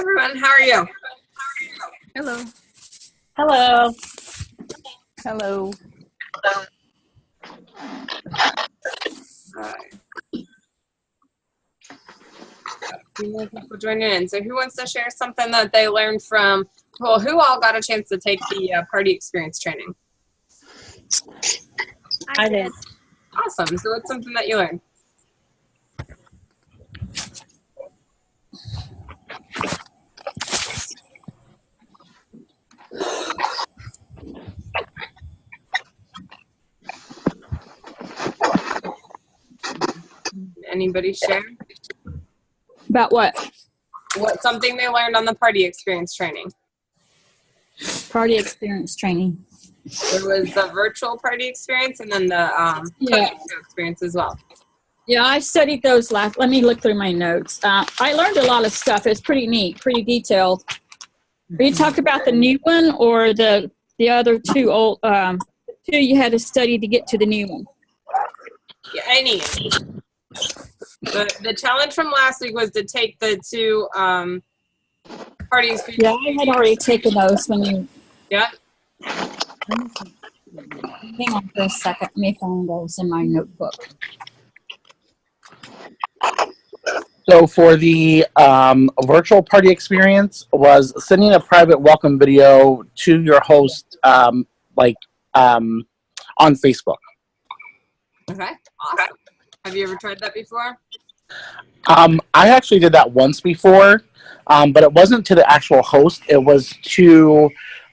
everyone. How are you? Hello. Hello. Hello. More people joining in. So who wants to share something that they learned from, well, who all got a chance to take the party experience training? I did. Awesome. So what's something that you learned? Anybody share? About what? What's something they learned on the party experience training? Party experience training. There was the virtual party experience and then the Yeah. cooking show experience as well. Yeah, I studied those last. Let me look through my notes. I learned a lot of stuff. It's pretty neat, pretty detailed. Are you talking about the new one or the other two old? Two you had to study to get to the new one. Yeah, any. The challenge from last week was to take the two party experience. Yeah, I had already taken those when you. Yeah. Hang on for a second. Let me find those in my notebook. So for the virtual party experience was sending a private welcome video to your host, on Facebook. Okay. Awesome. Have you ever tried that before? I actually did that once before, but it wasn't to the actual host. It was to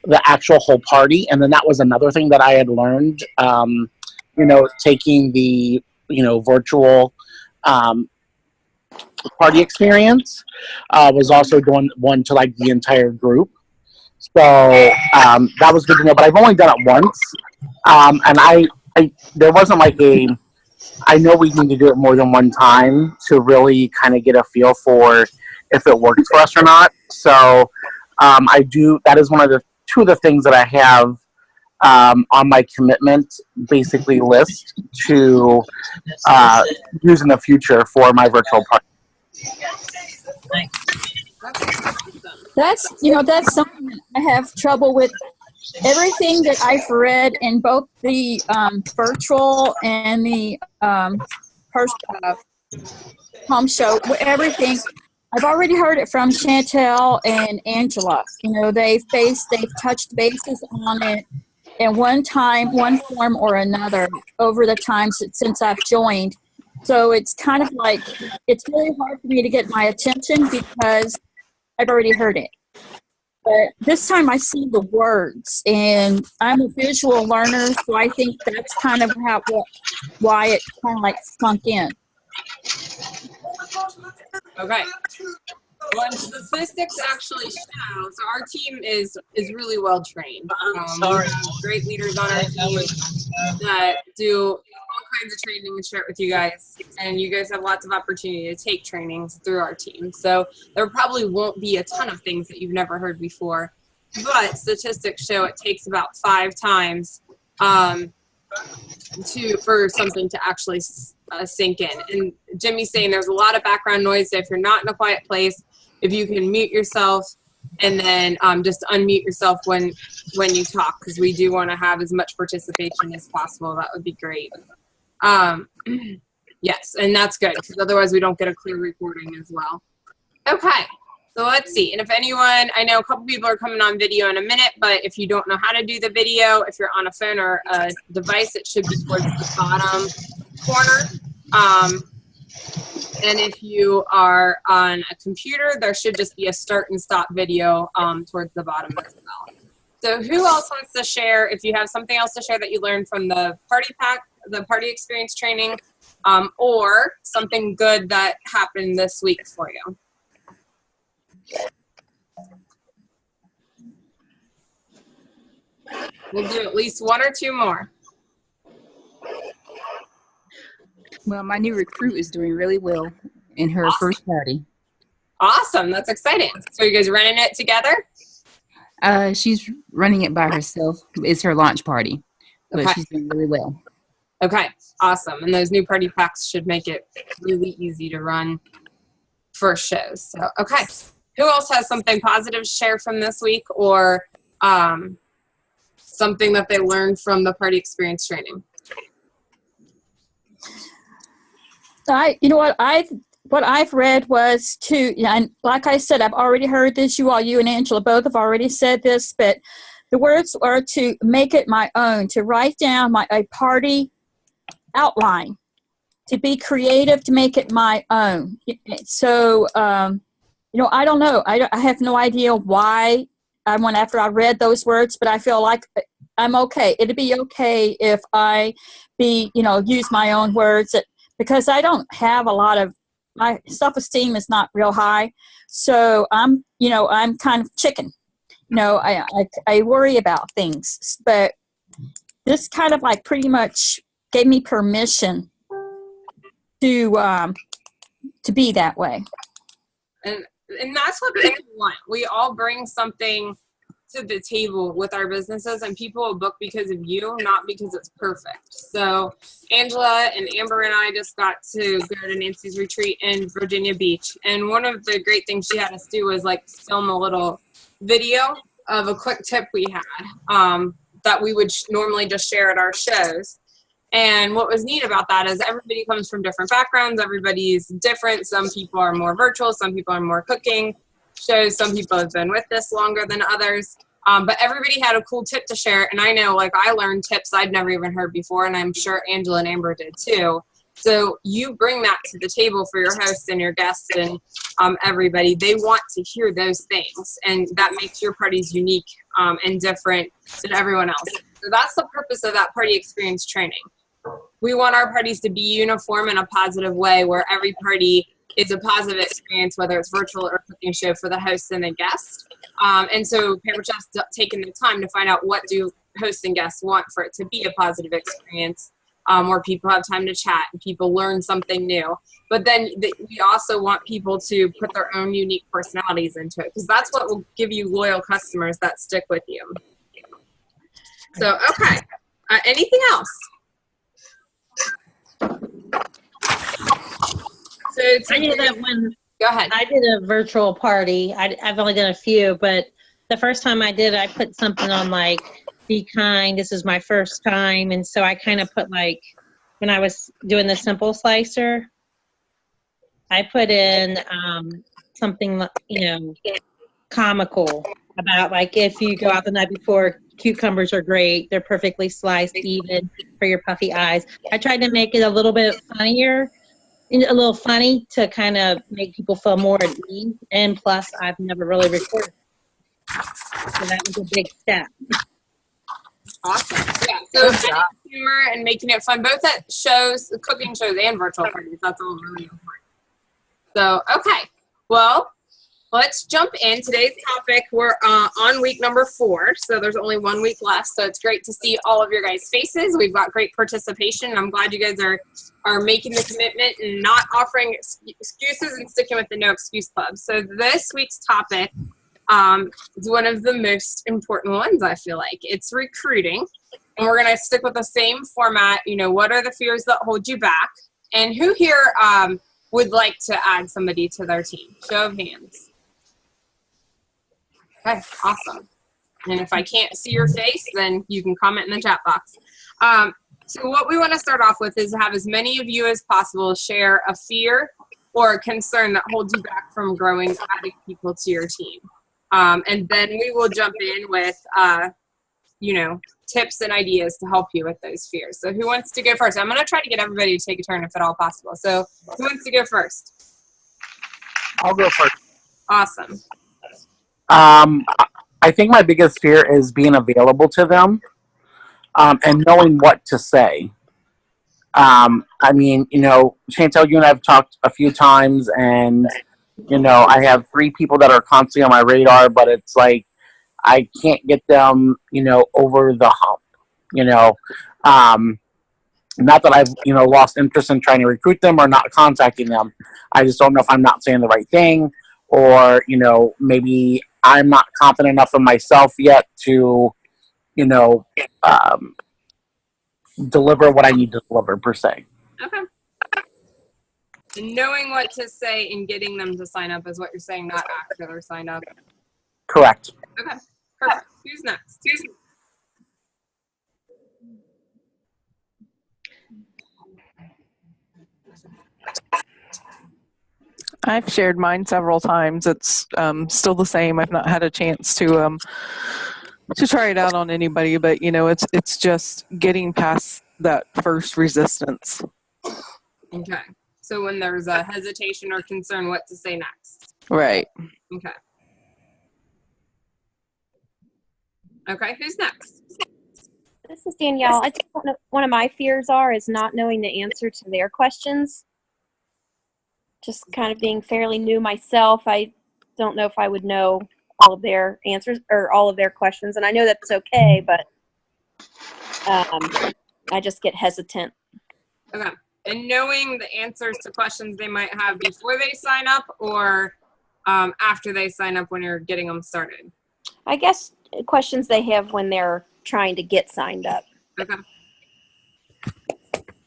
the actual whole party. And then that was another thing that I had learned, taking the, virtual party experience, was also doing one to like the entire group. So that was good to know, but I've only done it once. And I there wasn't like I know we need to do it more than one time to really kind of get a feel for if it works for us or not. So that is two of the things that I have on my commitment basically list to use in the future for my virtual party. That's something I have trouble with. Everything that I've read in both the virtual and the home show, everything, I've already heard it from Chantel and Angela. They've touched bases on it in one form or another over the times since I've joined. So it's kind of like, it's really hard for me to get my attention because I've already heard it. But this time I see the words, and I'm a visual learner, so I think that's kind of why it kind of like sunk in. Okay. Well, and statistics actually show, so our team is really well trained. We have great leaders on our team that do all kinds of training and share it with you guys. And you guys have lots of opportunity to take trainings through our team. So there probably won't be a ton of things that you've never heard before. But statistics show it takes about 5 times for something to actually sink in. And Jimmy's saying there's a lot of background noise. So if you're not in a quiet place, if you can mute yourself and then just unmute yourself when you talk, because we do want to have as much participation as possible. That would be great. Yes, and that's good, because otherwise we don't get a clear recording as well. Okay, so let's see. And if anyone, I know a couple people are coming on video in a minute, but if you don't know how to do the video, if you're on a phone or a device, it should be towards the bottom corner. And if you are on a computer, there should just be a start and stop video towards the bottom as well. So who else wants to share, if you have something else to share that you learned from the party experience training, or something good that happened this week for you? We'll do at least 1 or 2 more. Well, my new recruit is doing really well in her first party. Awesome. That's exciting. So you guys running it together? She's running it by herself. It's her launch party, but Okay. she's doing really well. Okay. Awesome. And those new party packs should make it really easy to run first shows. So, okay. who else has something positive to share from this week, or something that they learned from the party experience training? You know what I've read was to, and like I said, I've already heard this. You and Angela both have already said this, but the words are to make it my own, to write down a party outline, to be creative, to make it my own. So, I don't know. I have no idea why I went after I read those words, but I feel like I'm okay. It'd be okay if I use my own words, because I don't have a lot of, my self-esteem is not real high. So I'm kind of chicken. I worry about things, but this kind of like pretty much gave me permission to be that way. And that's what people want. We all bring something to the table with our businesses, and people will book because of you, not because it's perfect. So Angela and Amber and I just got to go to Nancy's retreat in Virginia Beach, and one of the great things she had us do was like film a little video of a quick tip we had that we would normally just share at our shows. And what was neat about that is everybody comes from different backgrounds. Everybody's different. Some people are more virtual. Some people are more cooking shows. Some people have been with this longer than others. But everybody had a cool tip to share. And I know, like, I learned tips I'd never even heard before. And I'm sure Angela and Amber did too. So you bring that to the table for your hosts and your guests and everybody. They want to hear those things. And that makes your parties unique and different than everyone else. So that's the purpose of that party experience training. We want our parties to be uniform in a positive way, where every party is a positive experience, whether it's virtual or cooking show, for the host and the guest. And so Pamper Chef's taken the time to find out what do hosts and guests want for it to be a positive experience, where people have time to chat and people learn something new. But then we also want people to put their own unique personalities into it, because that's what will give you loyal customers that stick with you. So, okay. Anything else? So I did that one. Go ahead. I did a virtual party. I've only done a few, but the first time I did, I put something on like, be kind, this is my first time. And so I kind of put like, when I was doing the simple slicer, I put in something, comical about, like, if you go out the night before, cucumbers are great. They're perfectly sliced, even for your puffy eyes. I tried to make it a little bit funnier, a little funny, to kind of make people feel more at ease. And plus, I've never really recorded. So that was a big step. Awesome. Yeah. So adding humor and making it fun, both at shows, cooking shows, and virtual parties. That's all really important. So, okay. Well, let's jump in. Today's topic, we're on week number 4, so there's only 1 week left. So it's great to see all of your guys' faces. We've got great participation. I'm glad you guys are making the commitment and not offering excuses and sticking with the No Excuse Club. So this week's topic is one of the most important ones, I feel like. It's recruiting. And we're going to stick with the same format. What are the fears that hold you back? And who here would like to add somebody to their team? Show of hands. Okay, awesome. And if I can't see your face, then you can comment in the chat box. So what we want to start off with is have as many of you as possible share a fear or a concern that holds you back from growing, adding people to your team. And then we will jump in with, tips and ideas to help you with those fears. So who wants to go first? I'm going to try to get everybody to take a turn if at all possible. So who wants to go first? I'll go first. Awesome. I think my biggest fear is being available to them and knowing what to say. Chantel, you and I have talked a few times, and, I have 3 people that are constantly on my radar, but it's like I can't get them, over the hump, Not that I've, lost interest in trying to recruit them or not contacting them. I just don't know if I'm not saying the right thing, or, maybe I'm not confident enough in myself yet to, deliver what I need to deliver, per se. Okay. And knowing what to say and getting them to sign up is what you're saying, not after they're signed up. Correct. Okay, perfect. Who's next? I've shared mine several times. It's still the same. I've not had a chance to try it out on anybody, but you know, it's just getting past that first resistance. Okay. So when there's a hesitation or concern, what to say next? Right. Okay. Okay, who's next? This is Danielle. I think one of my fears is not knowing the answer to their questions. Just kind of being fairly new myself, I don't know if I would know all of their answers or all of their questions, and I know that's okay, but I just get hesitant. Okay. And knowing the answers to questions they might have before they sign up or after they sign up when you're getting them started? I guess questions they have when they're trying to get signed up. Okay.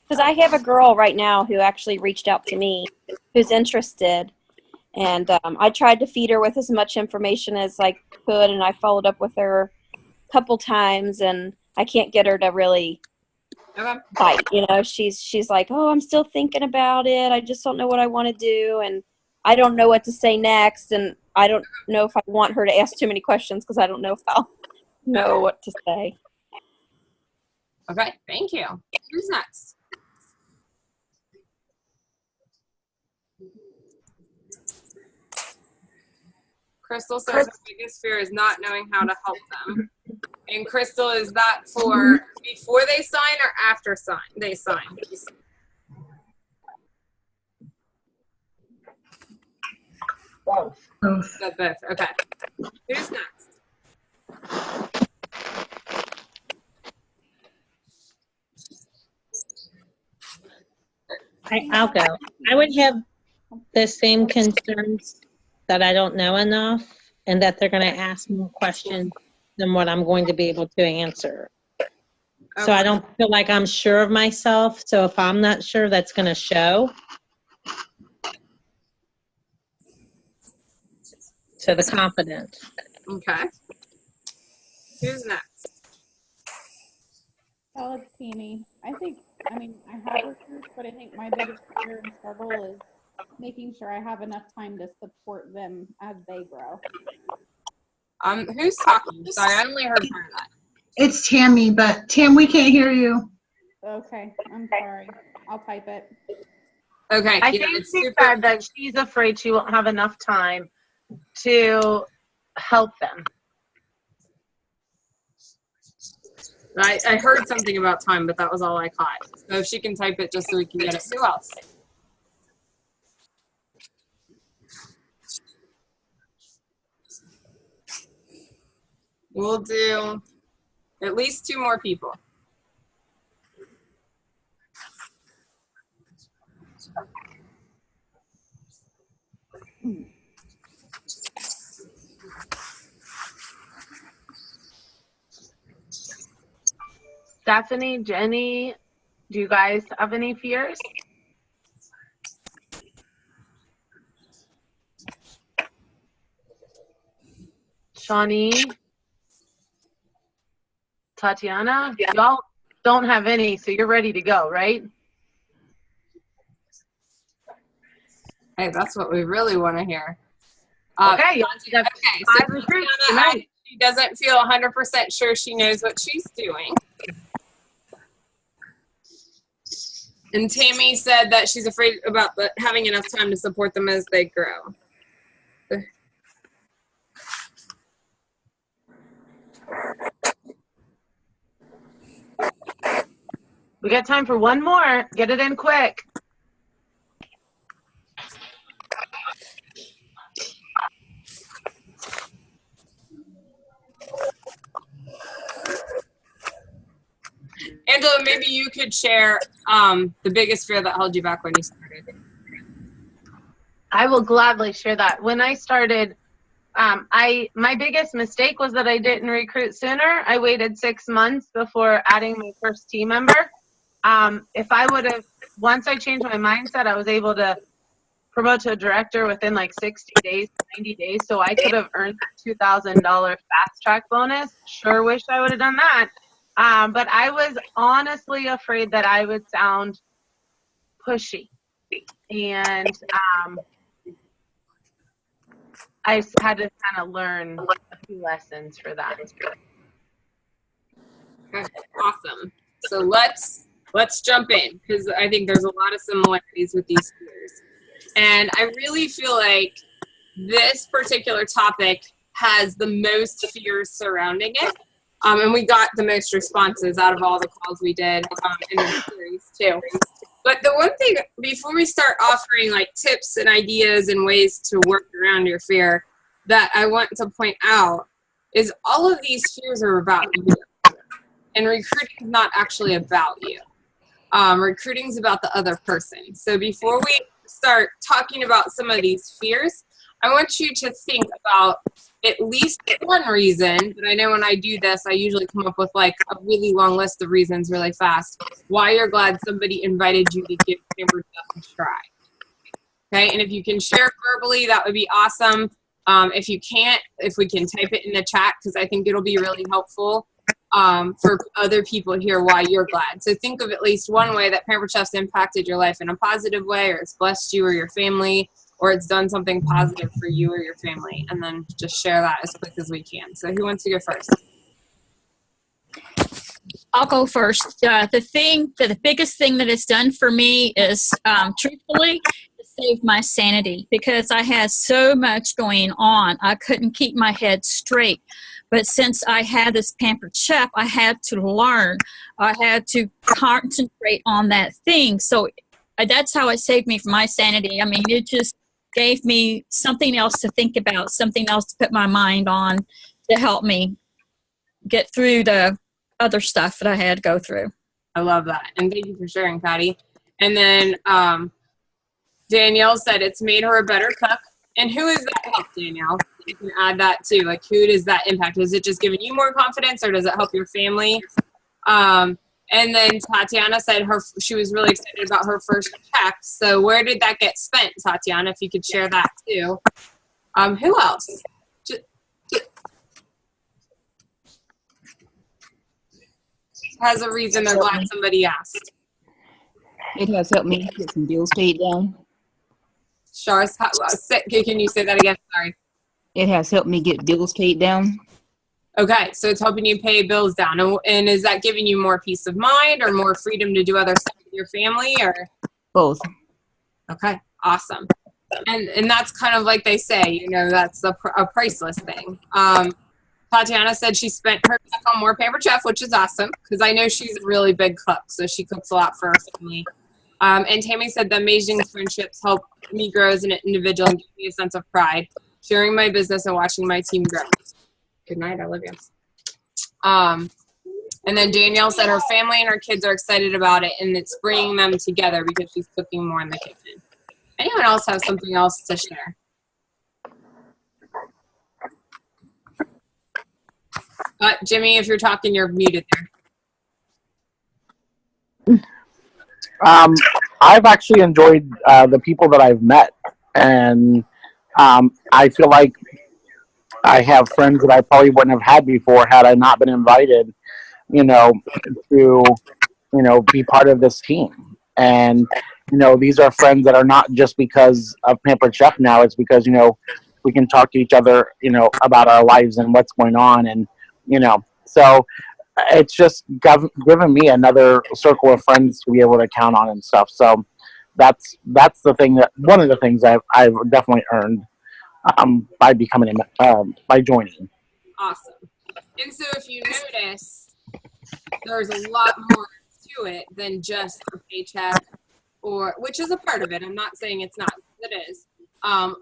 Because I have a girl right now who actually reached out to me who's interested. And I tried to feed her with as much information as I could, and I followed up with her a couple times, and I can't get her to really bite. You know, she's like, oh, I'm still thinking about it. I just don't know what I want to do, and I don't know what to say next, and I don't know if I want her to ask too many questions because I don't know if I'll know what to say. Okay, thank you. Who's next? Crystal says her biggest fear is not knowing how to help them. And Crystal, is that for before they sign or after they sign? Both. Both. Okay. Who's next? I'll go. I would have the same concerns that I don't know enough and that they're going to ask more questions than what I'm going to be able to answer. Okay. So I don't feel like I'm sure of myself. So if I'm not sure, that's going to show. So the confidence. Okay. Who's next? Oh, it's Tammy. I have recruits, but I think my biggest fear and struggle is making sure I have enough time to support them as they grow. Who's talking? Sorry, I only heard part of that. It's Tammy, but Tam, we can't hear you. Okay, I'm sorry. I'll type it. Okay. I think she said that she's afraid she won't have enough time to help them. I heard something about time, but that was all I caught. So if she can type it just so we can get it. Who else? We'll do at least 2 more people. Stephanie, Jenny, do you guys have any fears? Shawnee, Tatiana, y'all don't have any, so you're ready to go, right? Hey, that's what we really want to hear. Okay, you have okay, 5 so recruits Tatiana, tonight. she doesn't feel 100% sure she knows what she's doing. And Tammy said that she's afraid about having enough time to support them as they grow. We got time for one more. Get it in quick. Angela, maybe you could share the biggest fear that held you back when you started. I will gladly share that. When I started, my biggest mistake was that I didn't recruit sooner. I waited 6 months before adding my first team member. If I would have, once I changed my mindset, I was able to promoted to a director within like 60 days, 90 days. So I could have earned that $2,000 fast track bonus. Sure wish I would have done that. But I was honestly afraid that I would sound pushy. And I had to kind of learn a few lessons for that. Okay, awesome. So let's jump in, because I think there's a lot of similarities with these fears. And I really feel like this particular topic has the most fears surrounding it. And we got the most responses out of all the calls we did in the series too. But the one thing, before we start offering like tips and ideas and ways to work around your fear, that I want to point out is all of these fears are about you. And recruiting is not actually about you. Recruiting is about the other person. So before we start talking about some of these fears, I want you to think about at least one reason. But I know when I do this, I usually come up with like a really long list of reasons really fast why you're glad somebody invited you to give Pampered Chef a try. Okay, and if you can share verbally, that would be awesome. If you can't, if we can type it in the chat, because I think it'll be really helpful for other people to hear why you're glad. So think of at least one way that Pampered Chef's impacted your life in a positive way, or it's blessed you or your family, or it's done something positive for you or your family, and then just share that as quick as we can. So who wants to go first? I'll go first. The biggest thing that it's done for me is, truthfully, to save my sanity, because I had so much going on. I couldn't keep my head straight. But since I had this Pampered Chef, I had to learn. I had to concentrate on that thing. So that's how it saved me from my sanity. I mean, it just gave me something else to think about, something else to put my mind on to help me get through the other stuff that I had to go through. I love that. And thank you for sharing, Patty. And then Danielle said it's made her a better cook. And who is that help, Danielle? You can add that too. Like, who does that impact? Is it just giving you more confidence, or does it help your family? And then Tatiana said she was really excited about her first check. So where did that get spent, Tatiana? If you could share that too. Who else? Has a reason they're glad somebody asked. It has helped me get some bills paid down. Shars, can you say that again? Sorry. It has helped me get bills paid down. Okay, so it's helping you pay bills down. And is that giving you more peace of mind or more freedom to do other stuff with your family, or? Both. Okay, awesome. And that's kind of like they say, you know, that's a priceless thing. Tatiana said she spent her check on more Pampered Chef, which is awesome, because I know she's a really big cook, so she cooks a lot for her family. And Tammy said the amazing friendships help me grow as an individual and give me a sense of pride, sharing my business and watching my team grow. Good night, I love you. And then Danielle said her family and her kids are excited about it, and it's bringing them together because she's cooking more in the kitchen. Anyone else have something else to share? Jimmy, if you're talking, you're muted there. I've actually enjoyed the people that I've met, and I feel like I have friends that I probably wouldn't have had before had I not been invited, you know, to, you know, be part of this team. And, you know, these are friends that are not just because of Pampered Chef now. It's because, you know, we can talk to each other, you know, about our lives and what's going on. And, you know, so it's just given me another circle of friends to be able to count on and stuff. So that's the thing one of the things I've definitely earned by becoming by joining. Awesome. And so if you notice, there's a lot more to it than just a paycheck, or which is a part of it. I'm not saying it's not. It is.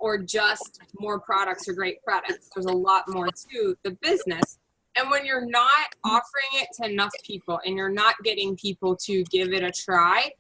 Or just more products or great products. There's a lot more to the business. And when you're not offering it to enough people and you're not getting people to give it a try,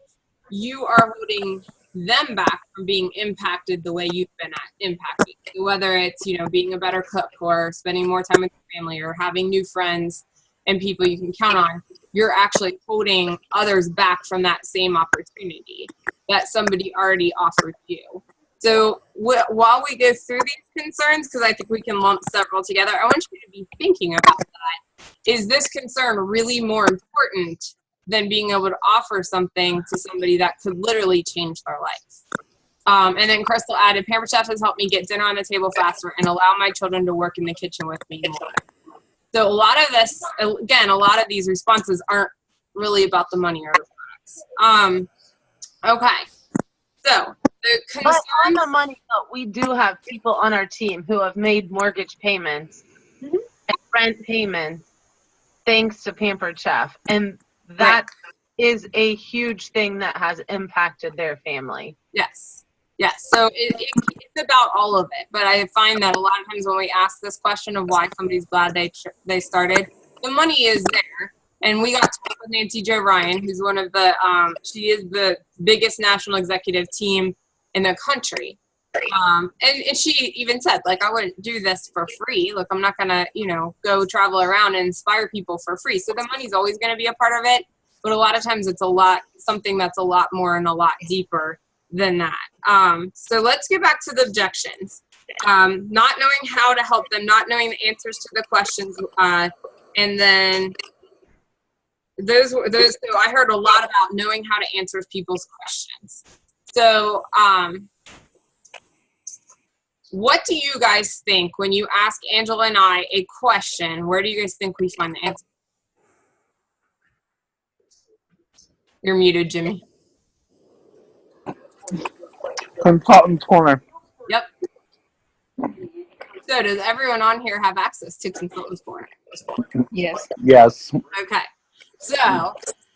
you are holding them back from being impacted the way you've been impacted. So whether it's, you know, being a better cook or spending more time with your family or having new friends and people you can count on, you're actually holding others back from that same opportunity that somebody already offered you. So while we go through these concerns, because I think we can lump several together, I want you to be thinking about that. Is this concern really more important than being able to offer something to somebody that could literally change their life? And then Crystal added, Pampered Chef has helped me get dinner on the table faster and allow my children to work in the kitchen with me more. So a lot of this, again, a lot of these responses aren't really about the money or the products. Okay, so the But concerns. on the money note, we do have people on our team who have made mortgage payments and rent payments thanks to Pampered Chef. And that is a huge thing that has impacted their family. Yes. Yes. So it's about all of it. But I find that a lot of times when we ask this question of why somebody's glad they started, the money is there. And we got to talk with Nancy Jo Ryan, who's one of the, she is the biggest national executive team in the country. And she even said, like, I wouldn't do this for free. Look, I'm not going to, go travel around and inspire people for free. So the money's always going to be a part of it. But a lot of times it's something that's a lot more and a lot deeper than that. So let's get back to the objections. Not knowing how to help them, not knowing the answers to the questions, and then those. So I heard a lot about knowing how to answer people's questions. So, what do you guys think when you ask Angela and I a question? Where do you guys think we find the answer? You're muted, Jimmy. Consultant's Corner. Yep. So does everyone on here have access to Consultant's Corner? Yes. Yes. Okay. So,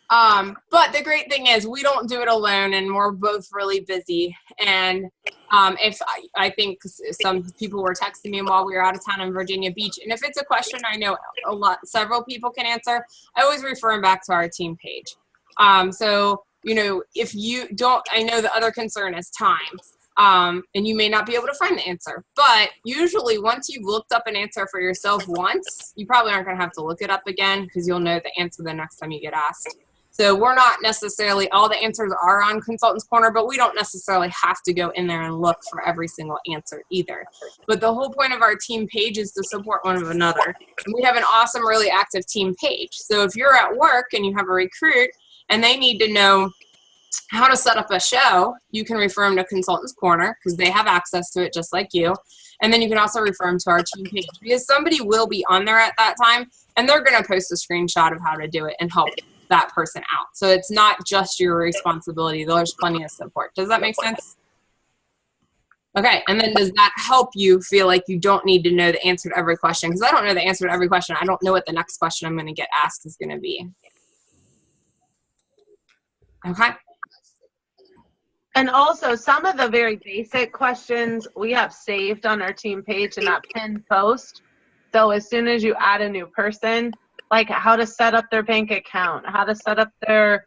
but the great thing is we don't do it alone, and we're both really busy. And if I think some people were texting me while we were out of town in Virginia Beach, and if it's a question I know several people can answer, I always refer them back to our team page. So, if you don't, I know the other concern is time. And you may not be able to find the answer, but usually once you've looked up an answer for yourself once, you probably aren't going to have to look it up again because you'll know the answer the next time you get asked. So we're not necessarily, all the answers are on Consultant's Corner, but we don't necessarily have to go in there and look for every single answer either. But the whole point of our team page is to support one another. And we have an awesome, really active team page. So if you're at work and you have a recruit and they need to know how to set up a show, you can refer them to Consultant's Corner because they have access to it just like you. And then you can also refer them to our team page because somebody will be on there at that time and they're going to post a screenshot of how to do it and help that person out. So it's not just your responsibility. There's plenty of support. Does that make sense? Okay. And then does that help you feel like you don't need to know the answer to every question? Because I don't know the answer to every question. I don't know what the next question I'm going to get asked is going to be. Okay. And also, some of the very basic questions we have saved on our team page in that pinned post. So as soon as you add a new person, like how to set up their bank account, how to set up their,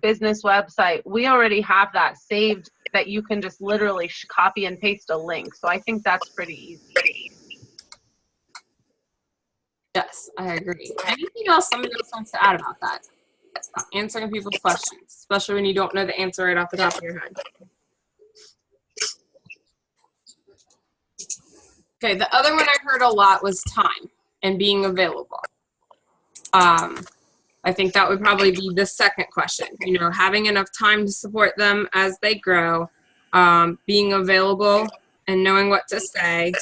business website, we already have that saved that you can just literally copy and paste a link. So I think that's pretty easy. Yes, I agree. Anything else somebody else wants to add about that? Answering people's questions, especially when you don't know the answer right off the top of your head. Okay, the other one I heard a lot was time and being available. I think that would probably be the second question. Having enough time to support them as they grow, being available and knowing what to say,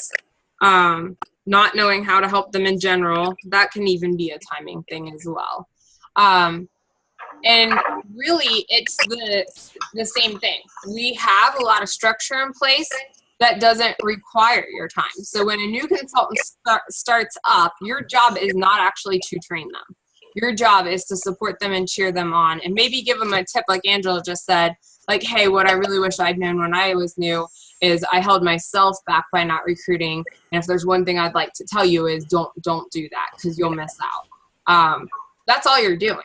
not knowing how to help them in general. That can even be a timing thing as well. And really, it's the same thing. We have a lot of structure in place that doesn't require your time. So when a new consultant starts up, your job is not actually to train them. Your job is to support them and cheer them on and maybe give them a tip like Angela just said, like, hey, what I really wish I'd known when I was new is I held myself back by not recruiting. And if there's one thing I'd like to tell you is don't do that because you'll miss out. That's all you're doing.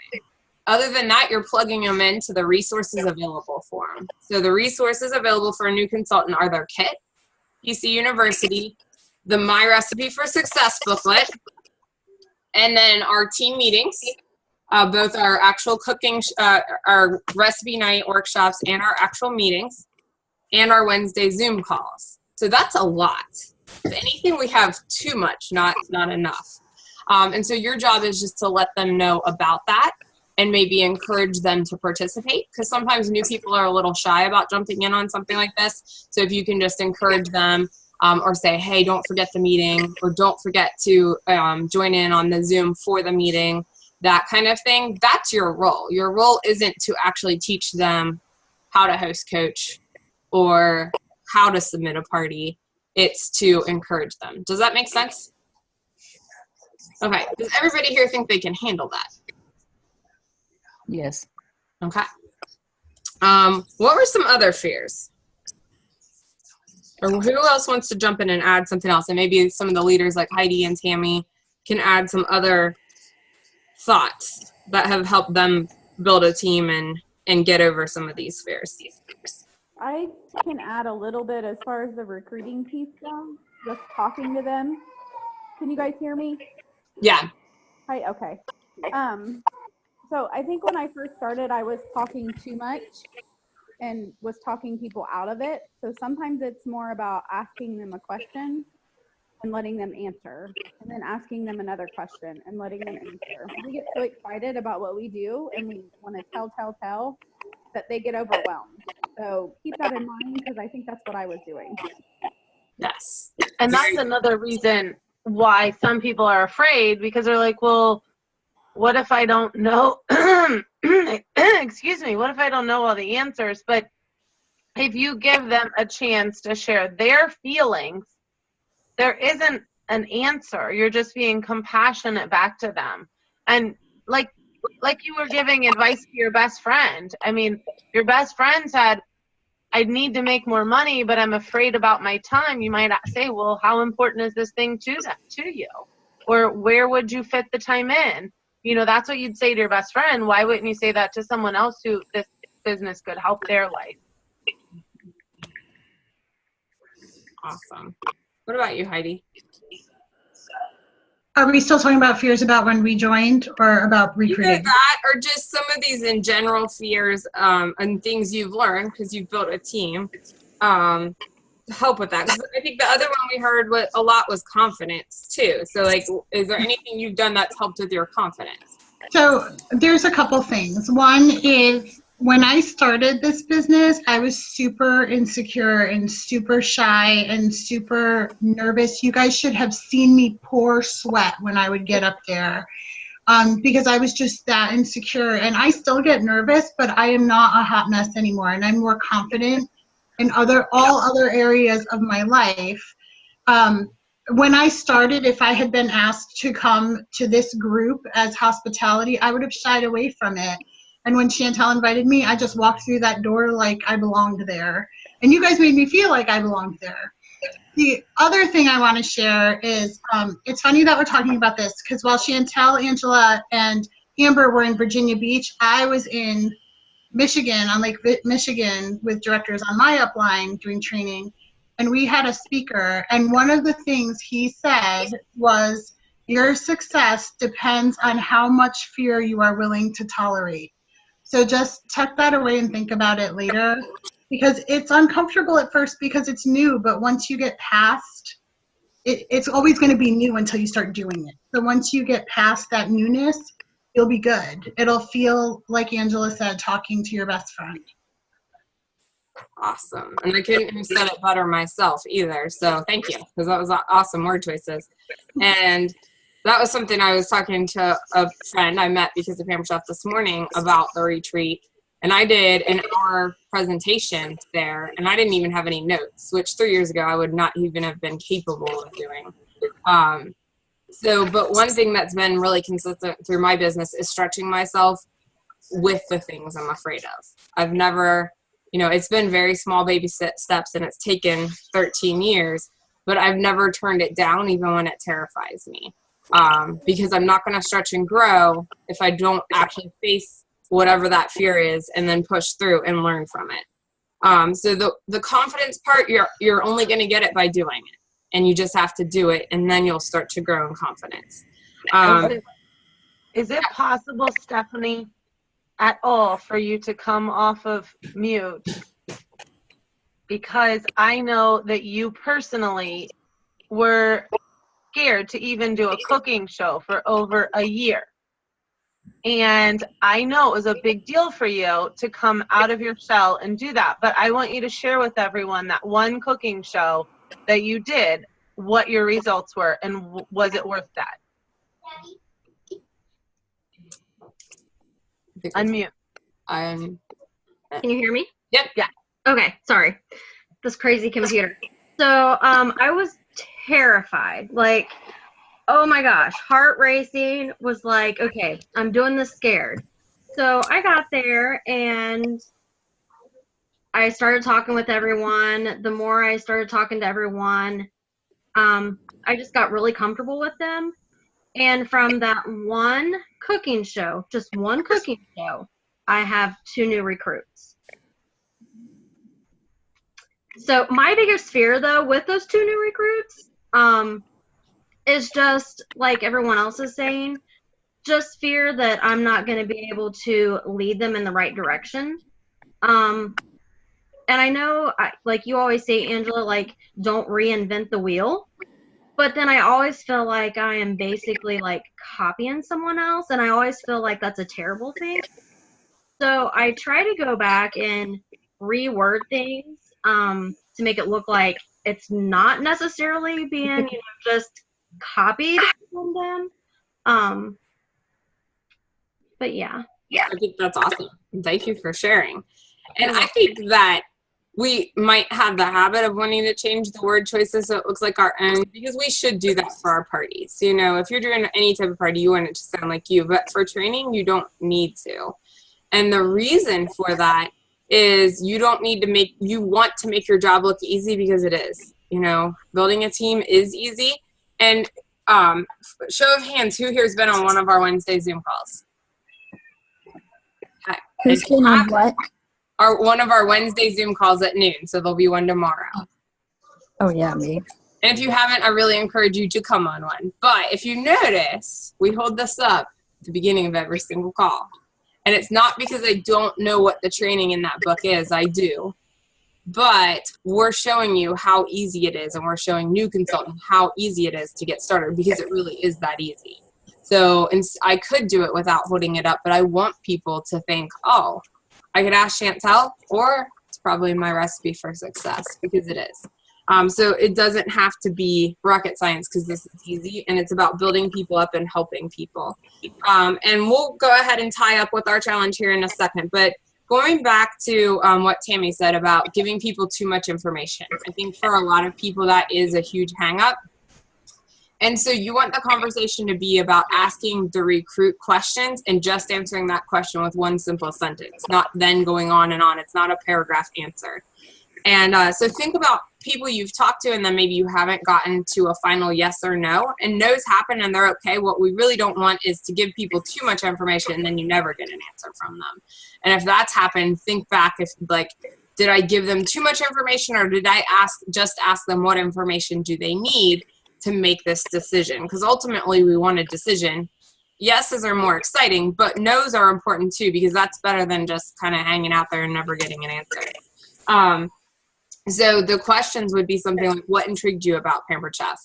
Other than that, you're plugging them into the resources available for them. So the resources available for a new consultant are their kit, PC University, the My Recipe for Success booklet, and then our team meetings, both our actual cooking, our recipe night workshops and our actual meetings. and our Wednesday Zoom calls. So that's a lot. If anything, we have too much, not enough. And so your job is just to let them know about that and maybe encourage them to participate, because sometimes new people are a little shy about jumping in on something like this. So if you can just encourage them, or say, hey, don't forget the meeting, or don't forget to join in on the Zoom for the meeting, that kind of thing, that's your role. Your role isn't to actually teach them how to host coach or how to submit a party. It's to encourage them. Does that make sense? Okay. Does everybody here think they can handle that? Yes. Okay. What were some other fears? Or who else wants to jump in and add something else? And maybe some of the leaders like Heidi and Tammy can add some other thoughts that have helped them build a team and get over some of these fears. I can add a little bit as far as the recruiting piece goes, just talking to them. Can you guys hear me? Yeah. Hi, okay. So I think when I first started, I was talking too much and was talking people out of it. So sometimes it's more about asking them a question and letting them answer, and then asking them another question and letting them answer. We get so excited about what we do and we want to tell that they get overwhelmed. So keep that in mind, because I think that's what I was doing. Yes. And that's another reason why some people are afraid, because they're like, well, what if I don't know? Excuse me. What if I don't know all the answers? But if you give them a chance to share their feelings, there isn't an answer. You're just being compassionate back to them. And like you were giving advice to your best friend. I mean, your best friend said, I need to make more money, but I'm afraid about my time. You might say, well, how important is this thing to you? Or where would you fit the time in? You know, that's what you'd say to your best friend. Why wouldn't you say that to someone else who this business could help their life? Awesome. What about you, Heidi? Are we still talking about fears about when we joined, or about recruiting? Either that or just some of these in general fears and things you've learned because you've built a team to help with that. 'Cause I think the other one we heard a lot was confidence too. So like, is there anything you've done that's helped with your confidence? So there's a couple things. One is, when I started this business, I was super insecure and super shy and super nervous. You guys should have seen me pour sweat when I would get up there, because I was just that insecure. And I still get nervous, but I am not a hot mess anymore, and I'm more confident in all other areas of my life. When I started, if I had been asked to come to this group as hospitality, I would have shied away from it. And when Chantel invited me, I just walked through that door like I belonged there. And you guys made me feel like I belonged there. The other thing I want to share is, it's funny that we're talking about this, because while Chantel, Angela, and Amber were in Virginia Beach, I was in Michigan, on Lake Michigan, with directors on my upline doing training. And we had a speaker, and one of the things he said was, your success depends on how much fear you are willing to tolerate. So just tuck that away and think about it later, because it's uncomfortable at first because it's new, but once you get past, it's always going to be new until you start doing it. So once you get past that newness, you'll be good. It'll feel, like Angela said, talking to your best friend. Awesome. And I couldn't have said it better myself either. So thank you, because that was awesome word choices. And that was something I was talking to a friend I met because of Pamper Chef this morning about the retreat. And I did an hour presentation there, and I didn't even have any notes, which 3 years ago I would not even have been capable of doing. But one thing that's been really consistent through my business is stretching myself with the things I'm afraid of. I've never, it's been very small baby steps, and it's taken 13 years, but I've never turned it down even when it terrifies me. Because I'm not going to stretch and grow if I don't actually face whatever that fear is and then push through and learn from it. So the confidence part, you're only going to get it by doing it, and you just have to do it, and then you'll start to grow in confidence. Is it possible, Stephanie, at all for you to come off of mute? because I know that you personally were scared to even do a cooking show for over a year. And I know it was a big deal for you to come out of your shell and do that. But I want you to share with everyone that one cooking show that you did, what your results were, and was it worth that? Unmute. Can you hear me? Yep. Yeah. Okay, sorry. This crazy computer. So I was terrified. Like, oh my gosh, heart racing, was like, okay, I'm doing this scared. So I got there and I started talking with everyone. The more I started talking to everyone, I just got really comfortable with them. And from that one cooking show, just one cooking show, I have 2 new recruits. So my biggest fear, though, with those 2 new recruits, is just like everyone else is saying, just fear that I'm not going to be able to lead them in the right direction. And I know, like you always say, Angela, like, don't reinvent the wheel. But then I always feel like I am basically like copying someone else, and I always feel like that's a terrible thing. So I try to go back and reword things to make it look like it's not necessarily being, just copied from them. But yeah. I think that's awesome. Thank you for sharing. And I think that we might have the habit of wanting to change the word choices so it looks like our own, because we should do that for our parties. If you're doing any type of party, you want it to sound like you, but for training, you don't need to. And the reason for that is you don't need to you want to make your job look easy, because it is. Building a team is easy. And show of hands, who here has been on one of our Wednesday Zoom calls? Okay. Who's been on what? One of our Wednesday Zoom calls at noon, so there'll be one tomorrow. Oh, yeah, me. And if you haven't, I really encourage you to come on one. But if you notice, we hold this up at the beginning of every single call. And it's not because I don't know what the training in that book is. I do. But we're showing you how easy it is, and we're showing new consultants how easy it is to get started, because it really is that easy. So I could do it without holding it up, but I want people to think, oh, I could ask Chantel, or it's probably my recipe for success, because it is. So it doesn't have to be rocket science, because this is easy, and it's about building people up and helping people. And we'll go ahead and tie up with our challenge here in a second. But going back to what Tammy said about giving people too much information, I think for a lot of people that is a huge hang up. And so you want the conversation to be about asking the recruit questions and just answering that question with one simple sentence, not then going on and on. It's not a paragraph answer. And so think about people you've talked to and then maybe you haven't gotten to a final yes or no. And no's happen and they're okay. What we really don't want is to give people too much information and then you never get an answer from them. And if that's happened, think back if did I give them too much information, or did I just ask them what information do they need to make this decision? Because ultimately we want a decision. Yeses are more exciting, but no's are important too, because that's better than just kind of hanging out there and never getting an answer. So the questions would be something like, what intrigued you about Pampered Chef?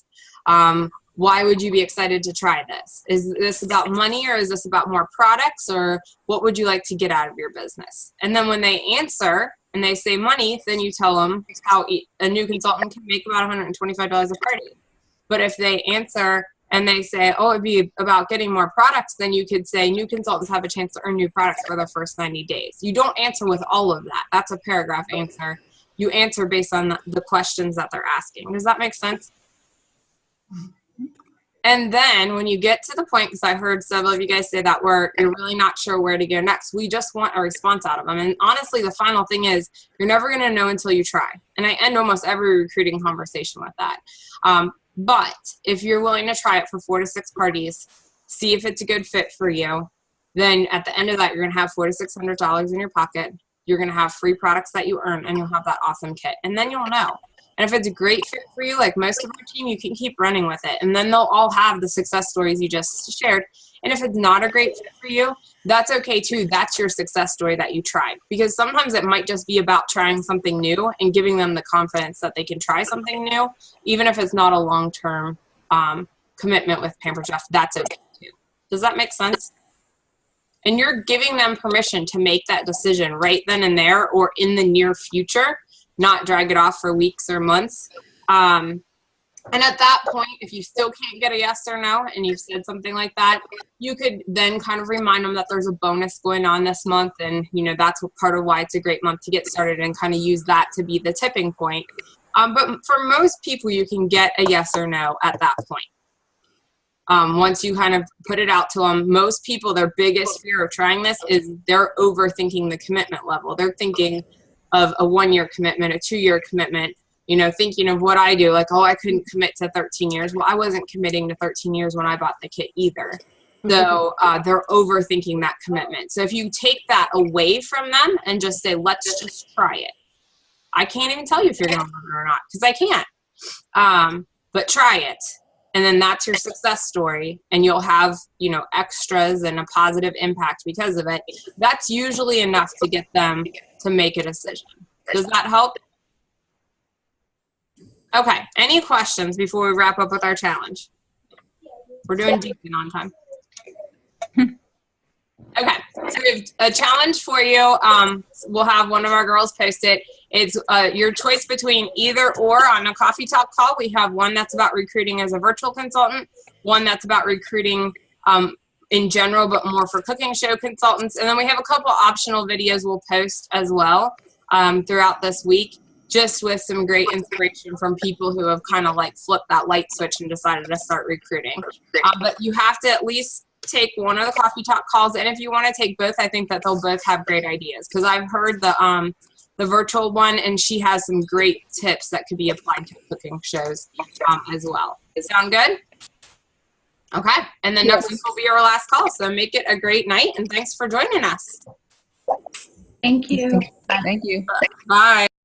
Why would you be excited to try this? Is this about money, or is this about more products, or what would you like to get out of your business? And then when they answer and they say money, then you tell them how a new consultant can make about $125 a party. But if they answer and they say, oh, it'd be about getting more products, then you could say new consultants have a chance to earn new products for the first 90 days. You don't answer with all of that. That's a paragraph answer. You answer based on the questions that they're asking. Does that make sense? And then when you get to the point, because I heard several of you guys say that you're really not sure where to go next, we just want a response out of them. And honestly, the final thing is you're never going to know until you try. And I end almost every recruiting conversation with that. But if you're willing to try it for 4 to 6 parties, see if it's a good fit for you, then at the end of that, you're going to have $400 to $600 in your pocket. You're going to have free products that you earn, and you'll have that awesome kit. And then you'll know. And if it's a great fit for you, like most of our team, you can keep running with it. And then they'll all have the success stories you just shared. And if it's not a great fit for you, that's okay too. That's your success story that you tried. Because sometimes it might just be about trying something new and giving them the confidence that they can try something new, even if it's not a long-term commitment with Pampered Chef. That's okay too. Does that make sense? And you're giving them permission to make that decision right then and there or in the near future, not drag it off for weeks or months. And at that point, if you still can't get a yes or no, and you've said something like that, you could then kind of remind them that there's a bonus going on this month. And, you know, that's part of why it's a great month to get started, and kind of use that to be the tipping point. But for most people, you can get a yes or no at that point. Once you kind of put it out to them, most people, their biggest fear of trying this is they're overthinking the commitment level. They're thinking of a 1-year commitment, a 2-year commitment, you know, thinking of what I do, like, oh, I couldn't commit to 13 years. Well, I wasn't committing to 13 years when I bought the kit either. So they're overthinking that commitment. So if you take that away from them and just say, let's just try it. I can't even tell you if you're going to love it or not, because I can't. But try it. And then that's your success story, and you'll have, you know, extras and a positive impact because of it. That's usually enough to get them to make a decision. Does that help? Okay, any questions before we wrap up with our challenge? We're doing decent on time. Okay, so we have a challenge for you. We'll have one of our girls post it. It's your choice between either or on a coffee talk call. We have one that's about recruiting as a virtual consultant, one that's about recruiting in general, but more for cooking show consultants. And then we have a couple optional videos we'll post as well throughout this week, just with some great inspiration from people who have kind of like flipped that light switch and decided to start recruiting. But you have to at least take one of the coffee talk calls, and if you want to take both, I think that they'll both have great ideas, because I've heard the virtual one, and she has some great tips that could be applied to cooking shows as well. Sound good? Okay, and then next week will be our last call, so make it a great night, and thanks for joining us. Thank you. Thank you. Bye.